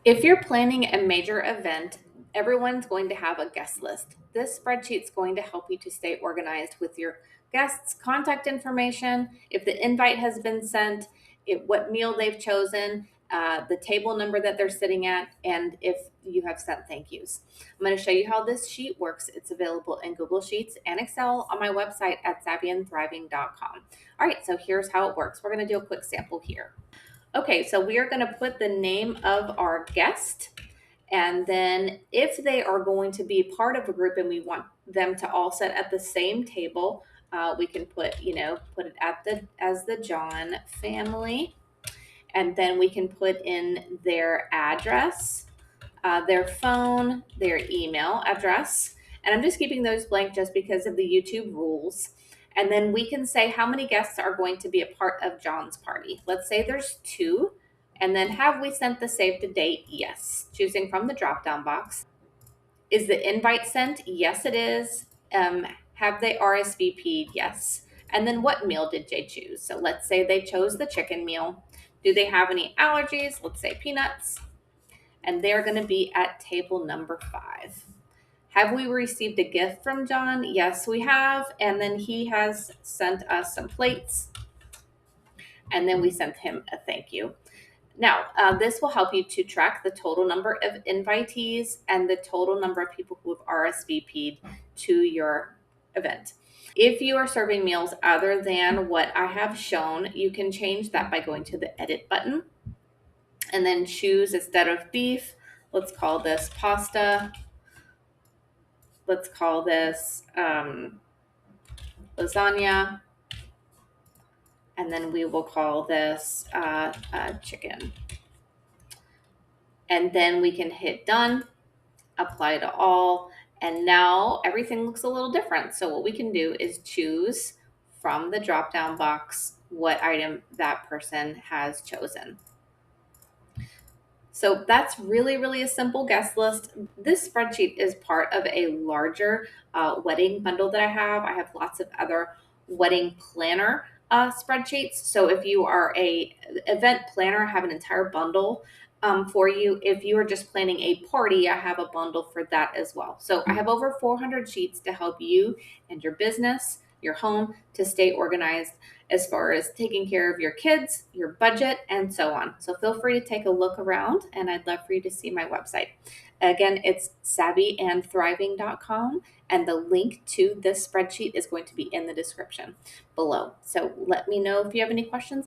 If you're planning a major event, everyone's going to have a guest list. This spreadsheet's going to help you to stay organized with your guests' contact information, if the invite has been sent, what meal they've chosen, the table number that they're sitting at, and if you have sent thank yous. I'm going to show you how this sheet works. It's available in Google Sheets and Excel on my website at savvyandthriving.com. All right, so here's how it works. We're going to do a quick sample here. Okay, so we are going to put the name of our guest, and then if they are going to be part of a group and we want them to all sit at the same table, we can put it at the as the John family, and then we can put in their address, their phone, their email address. And I'm just keeping those blank just because of the YouTube rules. And then we can say how many guests are going to be a part of John's party. Let's say there's 2. And then have we sent the save to date? Yes. Choosing from the drop down box. Is the invite sent? Yes, it is. Have they RSVP'd? Yes. And then what meal did they choose? So let's say they chose the chicken meal. Do they have any allergies? Let's say peanuts. And they're going to be at table number 5. Have we received a gift from John? Yes, we have. And then he has sent us some plates. And then we sent him a thank you. Now, this will help you to track the total number of invitees and the total number of people who have RSVP'd to your event. If you are serving meals other than what I have shown, you can change that by going to the edit button and then choose, instead of beef, let's call this pasta. Let's call this lasagna. And then we will call this chicken. And then we can hit done, apply to all, and now everything looks a little different. So what we can do is choose from the drop-down box what item that person has chosen. So that's really, really a simple guest list. This spreadsheet is part of a larger wedding bundle that I have. I have lots of other wedding planner spreadsheets. So if you are a event planner, I have an entire bundle for you. If you are just planning a party, I have a bundle for that as well. So I have over 400 sheets to help you and your business, your home, to stay organized as far as taking care of your kids, your budget, and so on. So feel free to take a look around, and I'd love for you to see my website. Again, it's savvyandthriving.com, and the link to this spreadsheet is going to be in the description below. So let me know if you have any questions.